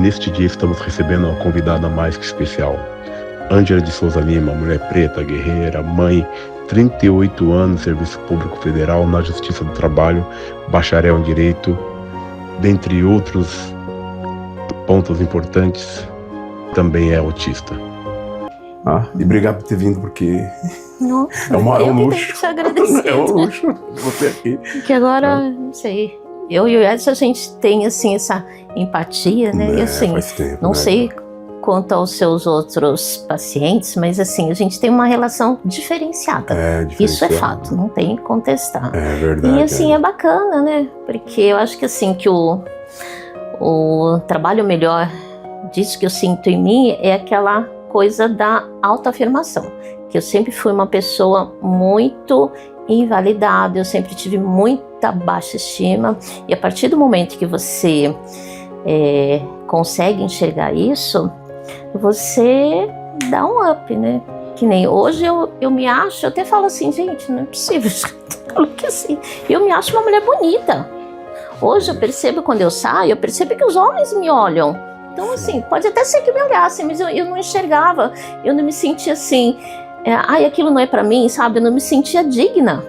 neste dia estamos recebendo uma convidada mais que especial. Ângela de Souza Lima, mulher preta, guerreira, mãe, 38 anos, Serviço Público Federal, na Justiça do Trabalho, bacharel em Direito, dentre outros pontos importantes, também é autista. E obrigado por ter vindo, porque Nossa, é um luxo. Tenho que te agradecer. É um luxo você aqui. Porque agora, não sei, eu e o Edson, a gente tem assim essa empatia, né? E assim, faz tempo, não né? sei quanto aos seus outros pacientes, mas assim, a gente tem uma relação diferenciada. Isso é fato, não tem que contestar. É verdade. E assim, é bacana, né? Porque eu acho que assim, que o trabalho melhor disso que eu sinto em mim é aquela coisa da autoafirmação. Que eu sempre fui uma pessoa muito invalidada, eu sempre tive muita baixa estima. E a partir do momento que você consegue enxergar isso, você dá um up, né? Que nem hoje eu me acho, eu até falo assim, gente, não é possível. Que assim, eu me acho uma mulher bonita. Hoje eu percebo, quando eu saio, eu percebo que os homens me olham. Então assim, pode até ser que me olhassem, mas eu não enxergava, eu não me sentia assim, aquilo não é pra mim, sabe? Eu não me sentia digna.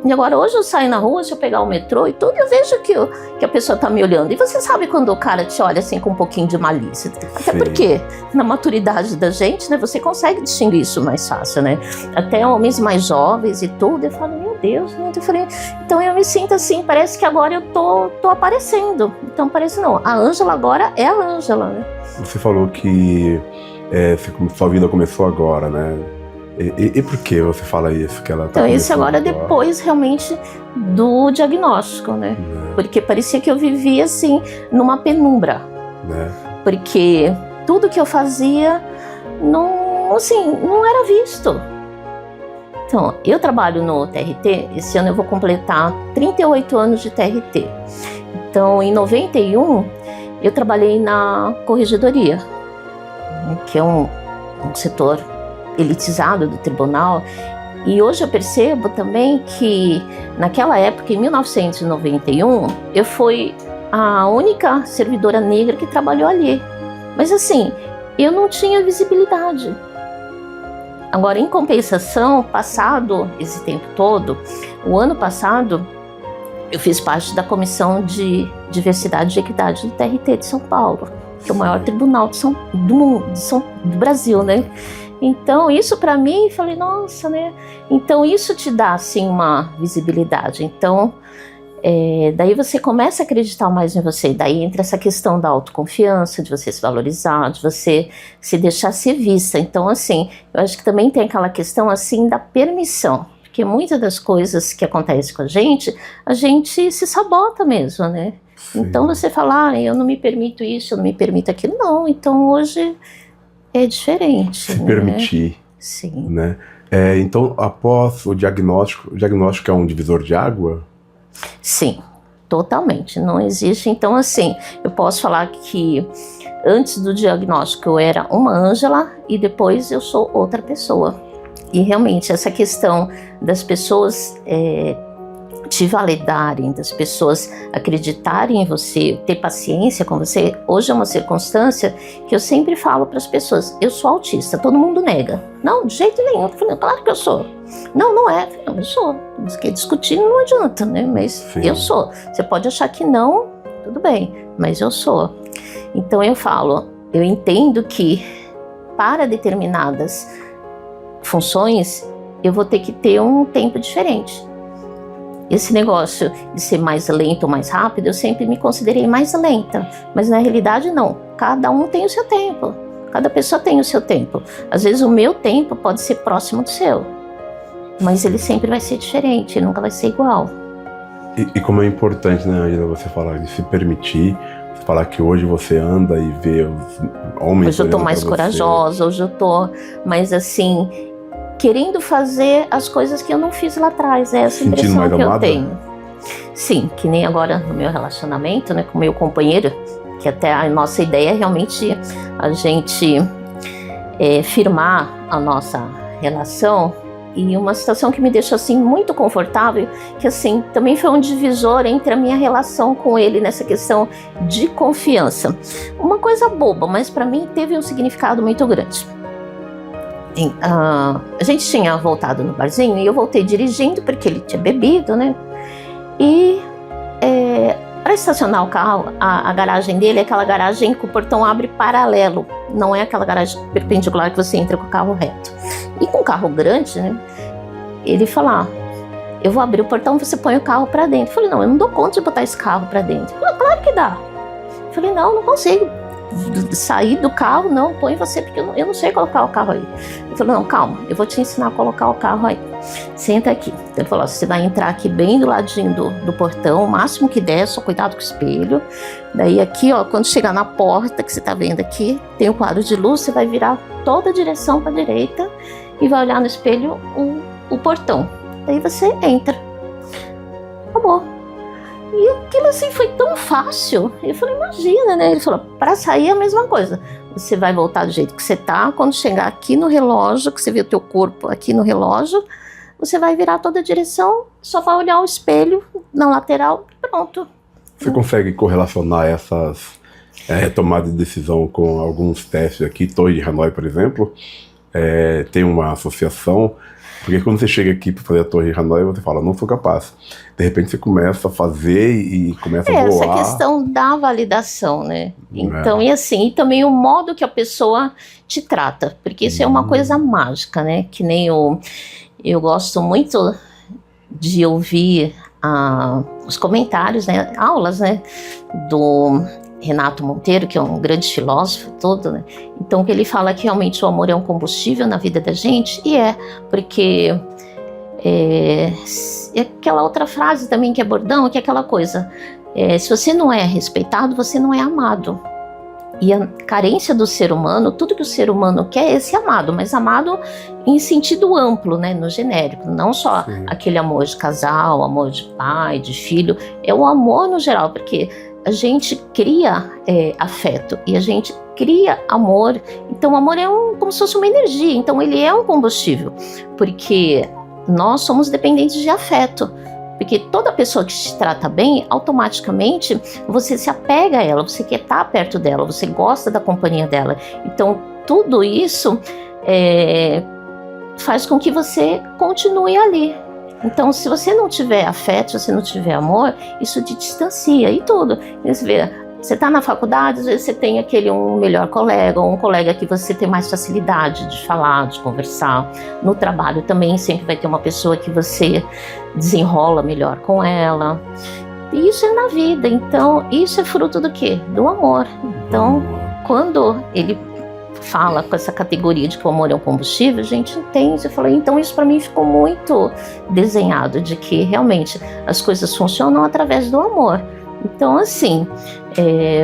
E agora hoje eu saio na rua, se eu pegar o metrô e tudo, eu vejo que a pessoa tá me olhando. E você sabe quando o cara te olha assim com um pouquinho de malícia. Até porque na maturidade da gente, né, você consegue distinguir isso mais fácil, né? Até homens mais jovens e tudo, eu falo, meu Deus, né? Eu falei, então eu me sinto assim, parece que agora eu tô aparecendo. Então parece não, a Ângela agora é a Ângela, né? Você falou que sua vida começou agora, né? E por que você fala isso? Que ela tá então, isso agora depois realmente do diagnóstico, né? Porque parecia que eu vivia assim, numa penumbra. Porque tudo que eu fazia não era visto. Então, eu trabalho no TRT, esse ano eu vou completar 38 anos de TRT. Então, em 91, eu trabalhei na corregedoria, que é um setor elitizado do tribunal, e hoje eu percebo também que naquela época, em 1991, eu fui a única servidora negra que trabalhou ali, mas assim, eu não tinha visibilidade. Agora, em compensação, passado esse tempo todo, o ano passado, eu fiz parte da Comissão de Diversidade e Equidade do TRT de São Paulo, que é o maior tribunal do Brasil, né? Então, isso para mim, falei, nossa, né? Então, isso te dá, assim, uma visibilidade. Então, daí você começa a acreditar mais em você. Daí entra essa questão da autoconfiança, de você se valorizar, de você se deixar ser vista. Então, assim, eu acho que também tem aquela questão, assim, da permissão. Porque muitas das coisas que acontecem com a gente se sabota mesmo, né? Sim. Então, você fala, eu não me permito isso, eu não me permito aquilo. Não, então hoje é diferente. Se permitir. Sim. Né? Então, após o diagnóstico é um divisor de água? Sim, totalmente. Não existe. Então, assim, eu posso falar que antes do diagnóstico eu era uma Ângela e depois eu sou outra pessoa. E realmente essa questão das pessoas te validarem, das pessoas acreditarem em você, ter paciência com você, hoje é uma circunstância que eu sempre falo para as pessoas, eu sou autista, todo mundo nega. Não, de jeito nenhum. Eu falei, claro que eu sou. Não é. Não, eu sou. Porque discutir não adianta, né? Mas sim, eu sou. Você pode achar que não, tudo bem, mas eu sou. Então eu falo, eu entendo que para determinadas funções eu vou ter que ter um tempo diferente. Esse negócio de ser mais lento ou mais rápido, eu sempre me considerei mais lenta, mas na realidade não. Cada um tem o seu tempo. Cada pessoa tem o seu tempo. Às vezes o meu tempo pode ser próximo do seu, mas ele sempre vai ser diferente, nunca vai ser igual. E como é importante, né, Ângela, você falar de se permitir, você falar que hoje você anda e vê os homens. Hoje eu tô mais corajosa, hoje eu tô mais assim, querendo fazer as coisas que eu não fiz lá atrás, é essa impressão que eu tenho. Sim, que nem agora no meu relacionamento, né, com o meu companheiro, que até a nossa ideia é realmente a gente firmar a nossa relação E uma situação que me deixou assim muito confortável, que assim também foi um divisor entre a minha relação com ele nessa questão de confiança. Uma coisa boba, mas para mim teve um significado muito grande. A gente tinha voltado no barzinho e eu voltei dirigindo porque ele tinha bebido, né? E para estacionar o carro, a garagem dele é aquela garagem que o portão abre paralelo, não é aquela garagem perpendicular que você entra com o carro reto. E com o carro grande, né? Ele falou: eu vou abrir o portão, você põe o carro para dentro. Eu falei: não, eu não dou conta de botar esse carro para dentro. Ele falou: claro que dá. Eu falei: não consigo sair do carro, não, põe você, porque eu não sei colocar o carro aí. Ele falou: não, calma, eu vou te ensinar a colocar o carro aí. Senta aqui. Ele falou: você vai entrar aqui bem do ladinho do portão, o máximo que der, só cuidado com o espelho. Daí aqui, ó, quando chegar na porta, que você tá vendo aqui, tem um quadro de luz, você vai virar toda a direção para a direita e vai olhar no espelho o portão. Daí você entra. Acabou. E aquilo assim foi tão fácil. Eu falei: imagina, né? Ele falou: para sair é a mesma coisa. Você vai voltar do jeito que você tá. Quando chegar aqui no relógio, que você vê o teu corpo aqui no relógio, você vai virar toda a direção, só vai olhar o espelho na lateral, pronto. Você consegue correlacionar essas tomadas de decisão com alguns testes aqui? Torre de Hanoi, por exemplo, tem uma associação. Porque quando você chega aqui para fazer a Torre de Hanoi, você fala: não sou capaz. De repente você começa a fazer e começa a voar. Essa questão da validação, né? Então, e assim, e também o modo que a pessoa te trata. Porque isso é uma coisa mágica, né? Que nem eu gosto muito de ouvir os comentários, né? Aulas, né? Do Renato Monteiro, que é um grande filósofo todo, né? Então, que ele fala que realmente o amor é um combustível na vida da gente, e porque é aquela outra frase também que é bordão, que é aquela coisa, se você não é respeitado, você não é amado. E a carência do ser humano, tudo que o ser humano quer é ser amado, mas amado em sentido amplo, né, no genérico, não só aquele amor de casal, amor de pai, de filho, é o amor no geral, porque a gente cria afeto e a gente cria amor. Então o amor é como se fosse uma energia, então ele é um combustível, porque nós somos dependentes de afeto. Porque toda pessoa que te trata bem, automaticamente você se apega a ela, você quer estar perto dela, você gosta da companhia dela. Então tudo isso faz com que você continue ali. Então, se você não tiver afeto, se você não tiver amor, isso te distancia e tudo. Você está na faculdade, às vezes você tem um melhor colega, ou um colega que você tem mais facilidade de falar, de conversar. No trabalho também sempre vai ter uma pessoa que você desenrola melhor com ela. E isso é na vida, então isso é fruto do quê? Do amor. Então, quando ele fala com essa categoria de que o amor é um combustível, a gente entende. Eu falei: então isso para mim ficou muito desenhado, de que realmente as coisas funcionam através do amor. Então, assim,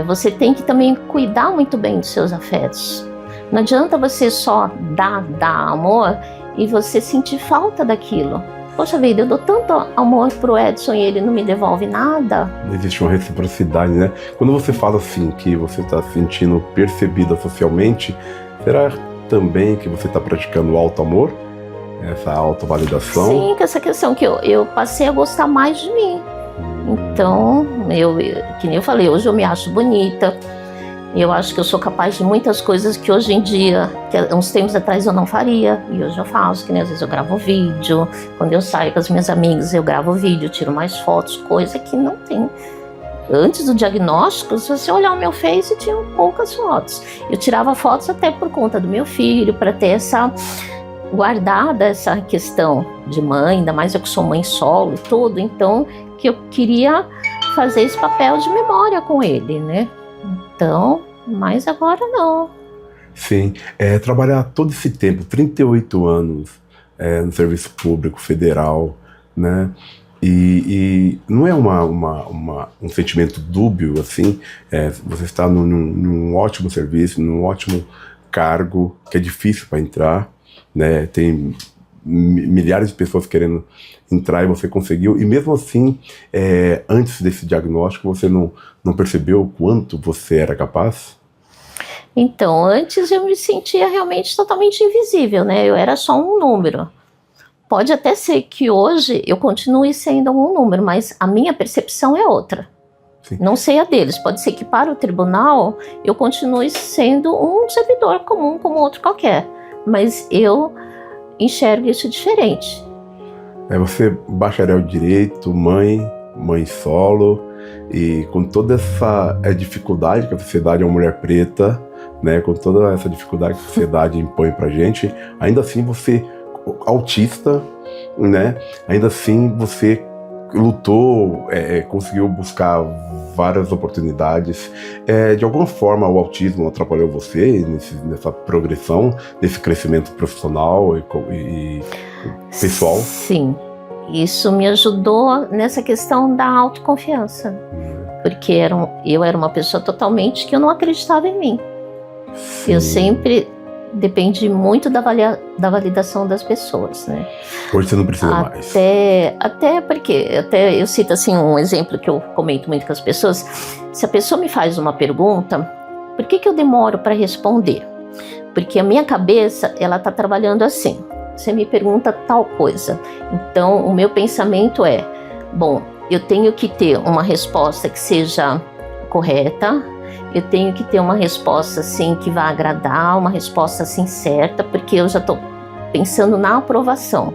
você tem que também cuidar muito bem dos seus afetos. Não adianta você só dar amor e você sentir falta daquilo. Poxa vida, eu dou tanto amor pro Edson e ele não me devolve nada. Não existe uma reciprocidade, né? Quando você fala assim, que você está se sentindo percebida socialmente, será também que você está praticando o auto-amor? Essa autovalidação? Sim, que essa questão que eu passei a gostar mais de mim. Então, que nem eu falei, hoje eu me acho bonita. Eu acho que eu sou capaz de muitas coisas que hoje em dia, que uns tempos atrás eu não faria, e hoje eu faço, que nem às vezes eu gravo vídeo, quando eu saio com as minhas amigas eu gravo vídeo, tiro mais fotos, coisa que não tem. Antes do diagnóstico, se você olhar o meu Face, tinha poucas fotos. Eu tirava fotos até por conta do meu filho, para ter guardada essa questão de mãe, ainda mais eu que sou mãe solo e tudo, então que eu queria fazer esse papel de memória com ele, né? Então, mas agora não. Sim, trabalhar todo esse tempo, 38 anos no serviço público federal, né? E não é um sentimento dúbio, assim, você está num ótimo serviço, num ótimo cargo, que é difícil para entrar, né? Tem milhares de pessoas querendo entrar e você conseguiu, e mesmo assim, antes desse diagnóstico, você não percebeu o quanto você era capaz? Então, antes eu me sentia realmente totalmente invisível, né? Eu era só um número. Pode até ser que hoje eu continue sendo um número, mas a minha percepção é outra. Sim. Não sei a deles. Pode ser que para o tribunal eu continue sendo um servidor comum como outro qualquer, mas eu enxergo isso diferente. Você bacharel em Direito, mãe solo, e com toda essa dificuldade que a sociedade é uma mulher preta, né, com toda essa dificuldade que a sociedade impõe pra gente, ainda assim você, autista, né, ainda assim você lutou, conseguiu buscar várias oportunidades. De alguma forma o autismo atrapalhou você nessa progressão, nesse crescimento profissional e pessoal? Sim, isso me ajudou nessa questão da autoconfiança, porque eu era uma pessoa totalmente que eu não acreditava em mim. Sim. Eu sempre dependi muito da validação das pessoas, né? Hoje você não precisa mais. Até porque, eu cito assim um exemplo que eu comento muito com as pessoas. Se a pessoa me faz uma pergunta, por que eu demoro para responder? Porque a minha cabeça, ela tá trabalhando assim. Você me pergunta tal coisa, então o meu pensamento é, bom, eu tenho que ter uma resposta que seja correta, eu tenho que ter uma resposta assim que vai agradar, uma resposta assim certa, porque eu já estou pensando na aprovação.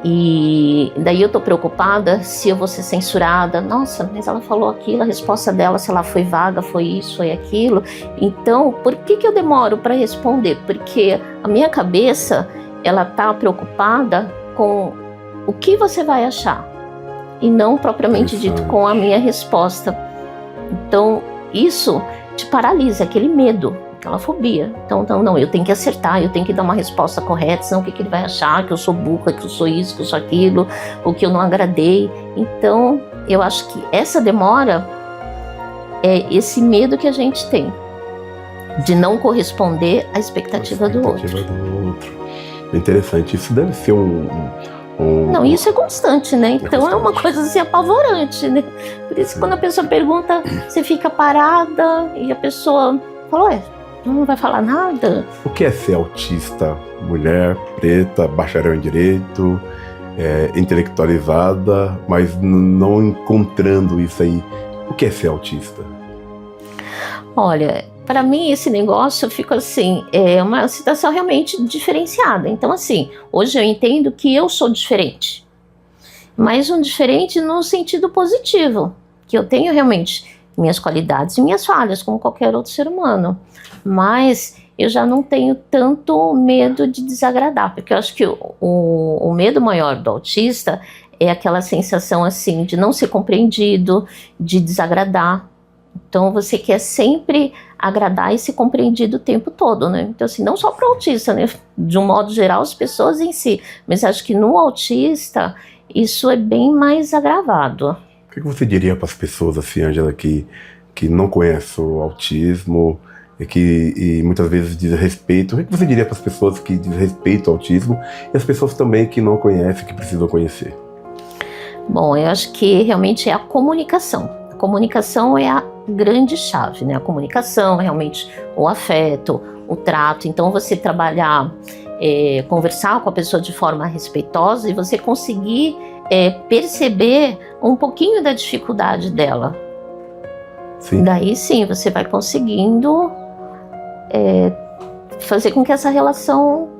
E daí eu estou preocupada se eu vou ser censurada. Nossa, mas ela falou aquilo, a resposta dela, se ela foi vaga, foi isso, foi aquilo. Então, por que eu demoro para responder? Porque a minha cabeça, ela está preocupada com o que você vai achar e não propriamente dito com a minha resposta. Então, isso te paralisa, aquele medo, aquela fobia. Então, não, eu tenho que acertar, eu tenho que dar uma resposta correta, senão o que ele vai achar? Que eu sou burra, que eu sou isso, que eu sou aquilo, ou que eu não agradei. Então, eu acho que essa demora é esse medo que a gente tem de não corresponder à expectativa do outro. É interessante, isso deve ser Não, isso é constante, né? Então é uma coisa assim apavorante, né? Por isso que quando a pessoa pergunta, você fica parada e a pessoa fala, não vai falar nada. O que é ser autista? Mulher, preta, bacharel em Direito, intelectualizada, mas não encontrando isso aí. O que é ser autista? Olha, para mim esse negócio fica assim, é uma situação realmente diferenciada. Então assim, hoje eu entendo que eu sou diferente, mas um diferente no sentido positivo, que eu tenho realmente minhas qualidades e minhas falhas, como qualquer outro ser humano, mas eu já não tenho tanto medo de desagradar, porque eu acho que o medo maior do autista é aquela sensação assim de não ser compreendido, de desagradar. Então você quer sempre agradar e ser compreendido o tempo todo, né? Então assim, não só para o autista, né? De um modo geral, as pessoas em si, mas acho que no autista isso é bem mais agravado. O que você diria para as pessoas assim, Ângela, que não conhecem o autismo e muitas vezes desrespeitam? O que você diria para as pessoas que desrespeitam o autismo e as pessoas também que não conhecem, que precisam conhecer? Bom, eu acho que realmente é a comunicação. A comunicação é a grande chave, né? A comunicação, realmente o afeto, o trato. Então você trabalhar, conversar com a pessoa de forma respeitosa e você conseguir perceber um pouquinho da dificuldade dela. Sim. Daí sim, você vai conseguindo fazer com que essa relação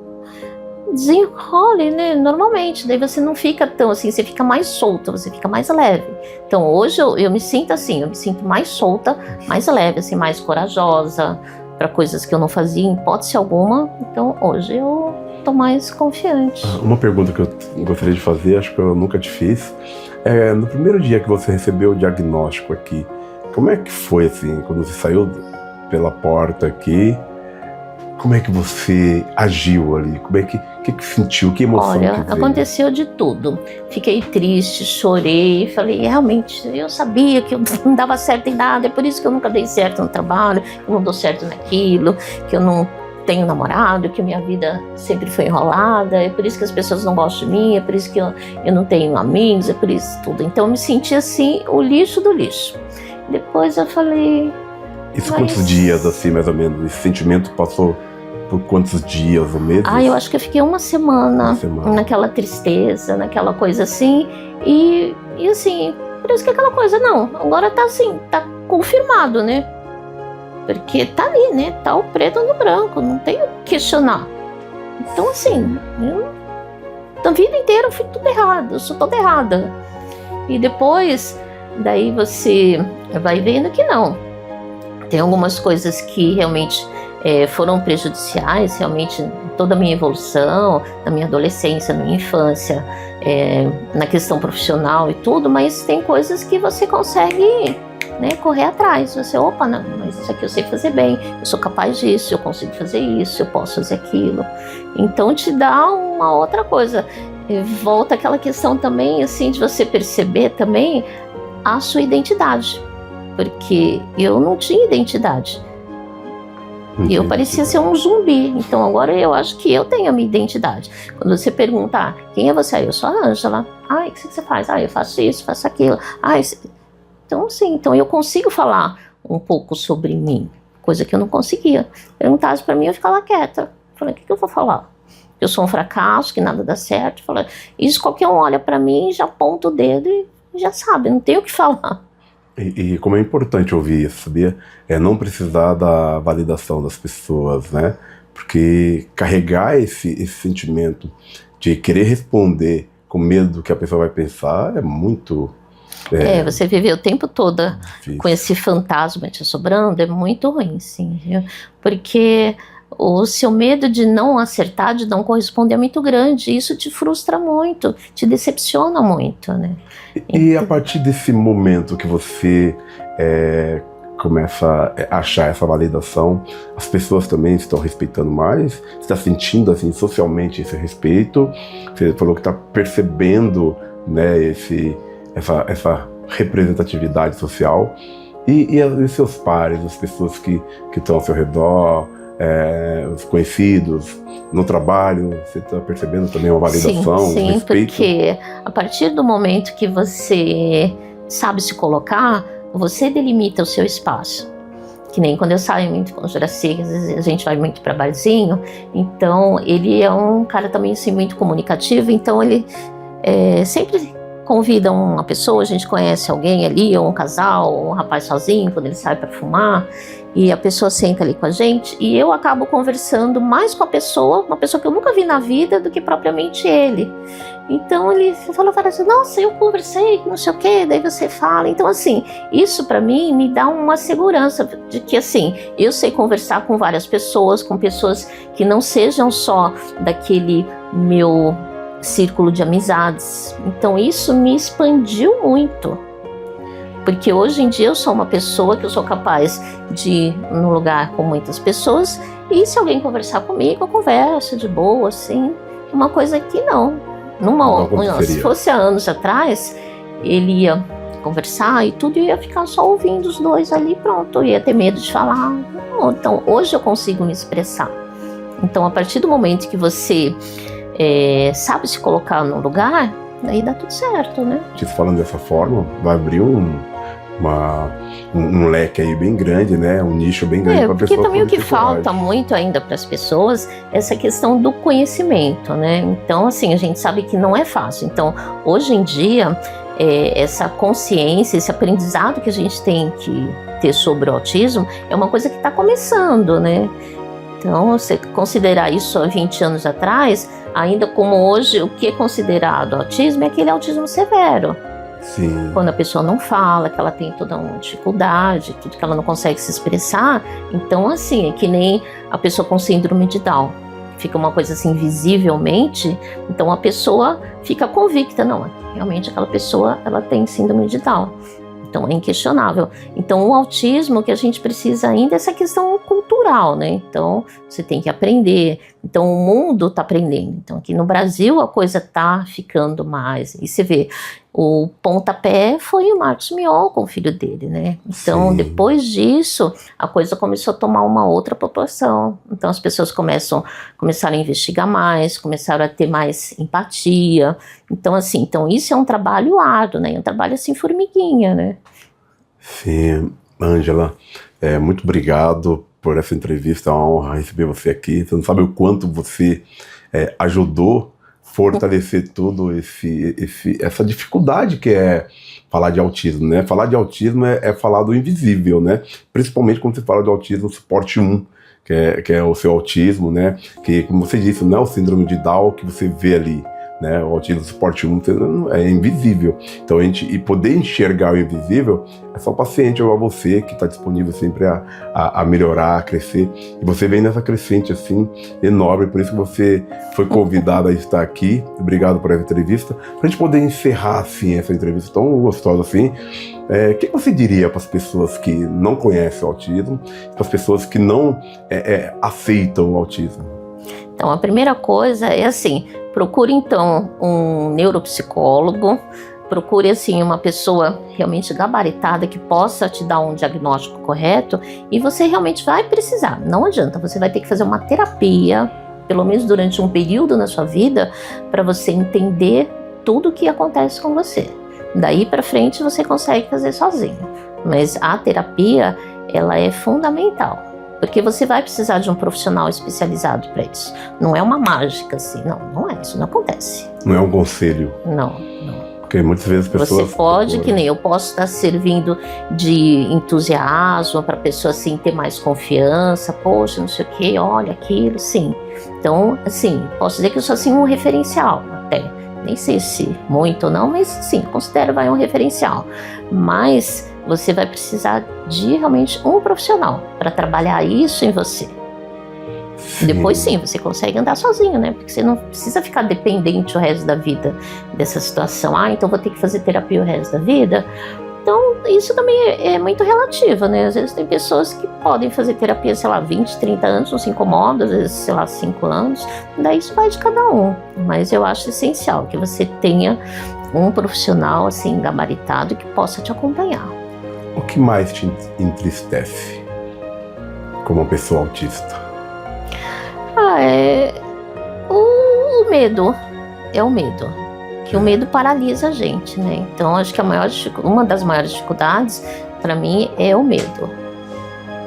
desenrole, né, normalmente. Daí você não fica tão assim, você fica mais solta, você fica mais leve. Então hoje eu me sinto assim, eu me sinto mais solta, mais leve, assim, mais corajosa para coisas que eu não fazia em hipótese alguma. Então hoje eu tô mais confiante. Uma pergunta que eu gostaria de fazer, acho que eu nunca te fiz, no primeiro dia que você recebeu o diagnóstico aqui, como é que foi assim, quando você saiu pela porta aqui? Como é que você agiu ali? Como é que sentiu? Que emoção que veio? Olha, aconteceu de tudo. Fiquei triste, chorei, falei, realmente, eu sabia que eu não dava certo em nada, é por isso que eu nunca dei certo no trabalho, eu não dou certo naquilo, que eu não tenho namorado, que minha vida sempre foi enrolada, é por isso que as pessoas não gostam de mim, é por isso que eu não tenho amigos, é por isso tudo. Então eu me senti assim, o lixo do lixo. Depois eu falei... Isso quantos dias, assim, mais ou menos, esse sentimento passou por quantos dias ou meses? Eu acho que eu fiquei uma semana naquela tristeza, naquela coisa assim, e assim, parece que aquela coisa, não, agora tá assim, tá confirmado, né? Porque tá ali, né? Tá o preto no branco, não tem o que questionar. Então assim, a vida inteira eu fui tudo errado, eu sou toda errada. E depois, daí você vai vendo que não. Tem algumas coisas que realmente foram prejudiciais, realmente toda a minha evolução, na minha adolescência, na minha infância, na questão profissional e tudo, mas tem coisas que você consegue, né, correr atrás. Você, opa, não, mas isso aqui eu sei fazer bem, eu sou capaz disso, eu consigo fazer isso, eu posso fazer aquilo. Então te dá uma outra coisa. Volta aquela questão também, assim, de você perceber também a sua identidade. Porque eu não tinha identidade. E eu parecia ser um zumbi. Então agora eu acho que eu tenho a minha identidade. Quando você pergunta, quem é você? Eu sou a Ângela. O que você faz? Eu faço isso, faço aquilo. Então sim, então eu consigo falar um pouco sobre mim. Coisa que eu não conseguia. Perguntasse para mim, eu ficava quieta. Falei, o que eu vou falar? Eu sou um fracasso, que nada dá certo. Falei, isso qualquer um olha para mim, já aponta o dedo e já sabe, não tem o que falar. E como é importante ouvir isso, sabia? Não precisar da validação das pessoas, né? Porque carregar esse sentimento de querer responder com medo do que a pessoa vai pensar é muito... você viver o tempo todo difícil. Com esse fantasma te assobrando é muito ruim, sim, viu? Porque o seu medo de não acertar, de não corresponder é muito grande. Isso te frustra muito, te decepciona muito, né? E a partir desse momento que você começa a achar essa validação, as pessoas também estão respeitando mais? Você está sentindo assim socialmente esse respeito? Você falou que está percebendo, né, essa representatividade social. E os seus pares, as pessoas que estão ao seu redor, os conhecidos, no trabalho, você está percebendo também uma validação, sim, um respeito? Porque a partir do momento que você sabe se colocar, você delimita o seu espaço. Que nem quando eu saio muito com o Juraci, às vezes a gente vai muito para barzinho, então ele é um cara também assim, muito comunicativo, então ele sempre convida uma pessoa, a gente conhece alguém ali, ou um casal, ou um rapaz sozinho, quando ele sai para fumar, e a pessoa senta ali com a gente, e eu acabo conversando mais com a pessoa, uma pessoa que eu nunca vi na vida, do que propriamente ele. Então ele fala assim, nossa, eu conversei, não sei o que, daí você fala. Então assim, isso para mim me dá uma segurança de que assim, eu sei conversar com várias pessoas, com pessoas que não sejam só daquele meu círculo de amizades. Então isso me expandiu muito, porque hoje em dia eu sou uma pessoa que eu sou capaz de ir num lugar com muitas pessoas, e se alguém conversar comigo, eu converso de boa, assim. Uma coisa que não se fosse há anos atrás, ele ia conversar e tudo, e eu ia ficar só ouvindo os dois ali, pronto, eu ia ter medo de falar. Não, então hoje eu consigo me expressar. Então a partir do momento que você sabe se colocar no lugar, aí dá tudo certo, né? Falando dessa forma, vai abrir um leque aí bem grande, né? Um nicho bem grande para a pessoa. Porque também o que falta muito ainda para as pessoas é essa questão do conhecimento, né? Então, assim, a gente sabe que não é fácil. Então, hoje em dia, essa consciência, esse aprendizado que a gente tem que ter sobre o autismo é uma coisa que está começando, né? Então, você considerar isso há 20 anos atrás, ainda como hoje, o que é considerado autismo é aquele autismo severo. Sim. Quando a pessoa não fala, que ela tem toda uma dificuldade, tudo que ela não consegue se expressar. Então, assim, é que nem a pessoa com síndrome de Down. Fica uma coisa assim, visivelmente, então a pessoa fica convicta, não, realmente aquela pessoa, ela tem síndrome de Down. Então é inquestionável. Então o autismo que a gente precisa ainda é essa questão cultural, né? Então você tem que aprender. Então o mundo está aprendendo. Então aqui no Brasil a coisa está ficando mais. E você vê, o pontapé foi o Marcos Mion com o filho dele, né? Então depois disso a coisa começou a tomar uma outra proporção. Então as pessoas começaram a investigar mais, começaram a ter mais empatia. Então assim, então isso é um trabalho árduo, né? É um trabalho assim formiguinha, né? Sim, Ângela, muito obrigado por essa entrevista, é uma honra receber você aqui. Você não sabe o quanto você ajudou a fortalecer tudo essa dificuldade que é falar de autismo, né? Falar de autismo é falar do invisível, né? Principalmente quando você fala de autismo suporte 1, que é o seu autismo, né? Que, como você disse, não é o síndrome de Down que você vê ali, né? O autismo suporte 1 é invisível. Então, e poder enxergar o invisível é só o paciente igual você, que está disponível sempre a melhorar, a crescer. E você vem nessa crescente, assim, enorme. Por isso que você foi convidada a estar aqui. Obrigado por essa entrevista. Para a gente poder encerrar, assim, essa entrevista tão gostosa, assim, o que você diria para as pessoas que não conhecem o autismo, para as pessoas que não aceitam o autismo? Então, a primeira coisa é assim, procure então um neuropsicólogo, procure assim uma pessoa realmente gabaritada que possa te dar um diagnóstico correto, e você realmente vai precisar, não adianta, você vai ter que fazer uma terapia, pelo menos durante um período na sua vida, para você entender tudo o que acontece com você. Daí para frente você consegue fazer sozinho, mas a terapia, ela é fundamental. Porque você vai precisar de um profissional especializado para isso. Não é uma mágica, assim. Não é. Isso não acontece. Não é um conselho. Não. Porque muitas vezes as pessoas... Você pode, que nem eu posso estar servindo de entusiasmo para a pessoa, assim, ter mais confiança. Poxa, não sei o quê, olha aquilo, sim. Então, assim, posso dizer que eu sou, assim, um referencial até. Nem sei se muito ou não, mas, sim, considero vai um referencial. Mas você vai precisar de realmente um profissional para trabalhar isso em você. Sim. Depois sim, você consegue andar sozinho, né? Porque você não precisa ficar dependente o resto da vida dessa situação. Então vou ter que fazer terapia o resto da vida. Então isso também é muito relativo, né? Às vezes tem pessoas que podem fazer terapia, sei lá, 20, 30 anos, não se incomodam, às vezes, sei lá, 5 anos. Daí isso vai de cada um. Mas eu acho essencial que você tenha um profissional, assim, gabaritado que possa te acompanhar. O que mais te entristece como uma pessoa autista? É o medo. É o medo. Que o medo paralisa a gente, né? Então, acho que uma das maiores dificuldades, para mim, é o medo.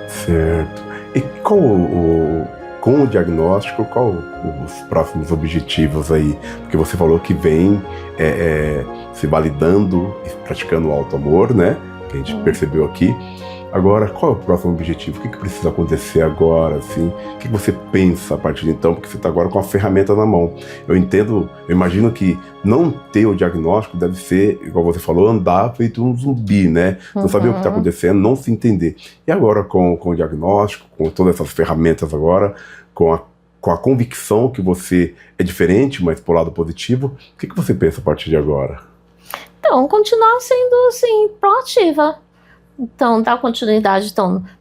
Certo. E com o diagnóstico, qual os próximos objetivos aí? Porque você falou que vem se validando e praticando o auto-amor, né? Que a gente percebeu aqui. Agora, qual é o próximo objetivo? O que precisa acontecer agora, assim? O que você pensa a partir de então? Porque você está agora com a ferramenta na mão. Eu imagino que não ter o diagnóstico deve ser, igual você falou, andar feito um zumbi, né? Não saber o que está acontecendo, não se entender. E agora, com o diagnóstico, com todas essas ferramentas agora, com a convicção que você é diferente, mas por lado positivo, o que você pensa a partir de agora? Então, continuar sendo, assim, proativa. Então, dar continuidade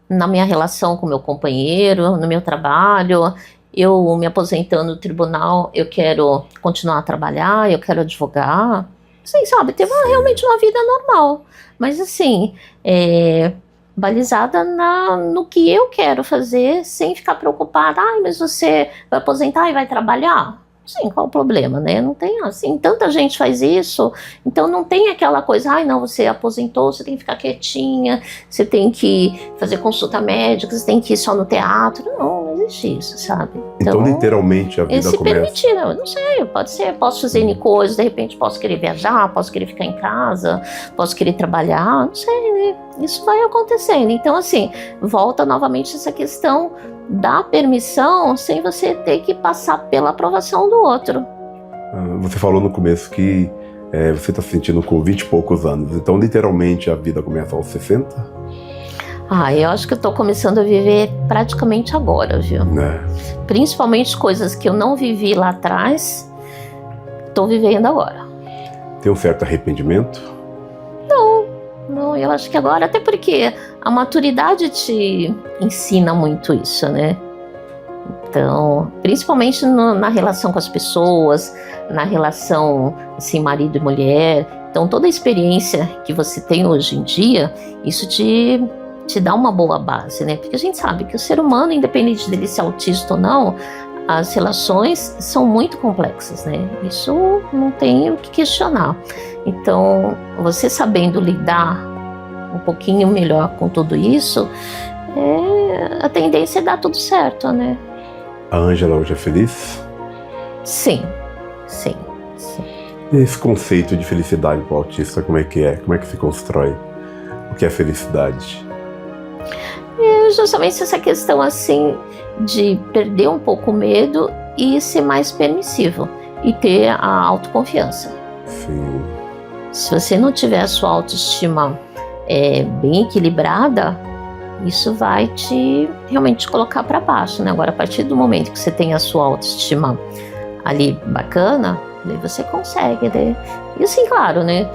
na minha relação com o meu companheiro, no meu trabalho. Eu me aposentando do tribunal, eu quero continuar a trabalhar, eu quero advogar. Assim, sabe, ter realmente uma vida normal. Mas assim, balizada no que eu quero fazer, sem ficar preocupada. Mas você vai aposentar e vai trabalhar? Sim, qual o problema, né? Não tem assim, tanta gente faz isso, então não tem aquela coisa, não, você aposentou, você tem que ficar quietinha, você tem que fazer consulta médica, você tem que ir só no teatro. Não existe isso, sabe? Então literalmente a vida se começa... permitir, não sei, pode ser, posso fazer N coisas, de repente posso querer viajar, posso querer ficar em casa, posso querer trabalhar, não sei, né? Isso vai acontecendo. Então assim, volta novamente essa questão da permissão sem você ter que passar pela aprovação do outro. Você falou no começo que você está se sentindo com 20 e poucos anos, então literalmente a vida começa aos 60? Eu acho que eu estou começando a viver praticamente agora, viu? Principalmente coisas que eu não vivi lá atrás, estou vivendo agora. Tem um certo arrependimento? Não, eu acho que agora, até porque a maturidade te ensina muito isso, né? Então, principalmente na relação com as pessoas, na relação, assim, marido e mulher. Então, toda a experiência que você tem hoje em dia, isso te dá uma boa base, né? Porque a gente sabe que o ser humano, independente dele ser autista ou não, as relações são muito complexas, né? Isso não tem o que questionar. Então, você sabendo lidar um pouquinho melhor com tudo isso, a tendência é dar tudo certo, né? A Ângela hoje é feliz? Sim. E esse conceito de felicidade para o autista, como é que é? Como é que se constrói? O que é felicidade? É justamente essa questão assim de perder um pouco o medo e ser mais permissivo e ter a autoconfiança. Sim. Se você não tiver a sua autoestima bem equilibrada, isso vai te realmente colocar para baixo, né? Agora, a partir do momento que você tem a sua autoestima ali bacana, daí você consegue, né? E assim, claro, né?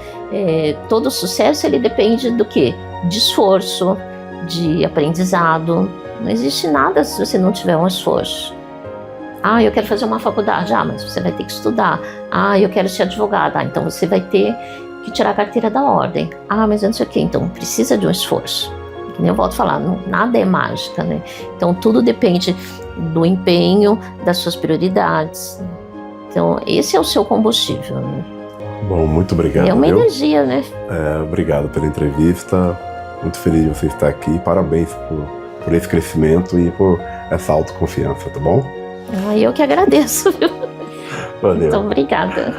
Todo sucesso ele depende do quê? De esforço, de aprendizado. Não existe nada se você não tiver um esforço. Ah, eu quero fazer uma faculdade. Ah, mas você vai ter que estudar. Ah, eu quero ser advogada. Ah, então você vai ter que tirar a carteira da ordem. Ah, mas eu não sei o quê. Então precisa de um esforço. Que nem eu volto a falar, nada é mágica, né? Então tudo depende do empenho, das suas prioridades. Então esse é o seu combustível, né? Bom, muito obrigado. É uma energia, né? Obrigado pela entrevista. Muito feliz de você estar aqui. Parabéns por esse crescimento e por essa autoconfiança, tá bom? Eu que agradeço, viu? Valeu. Então, obrigada.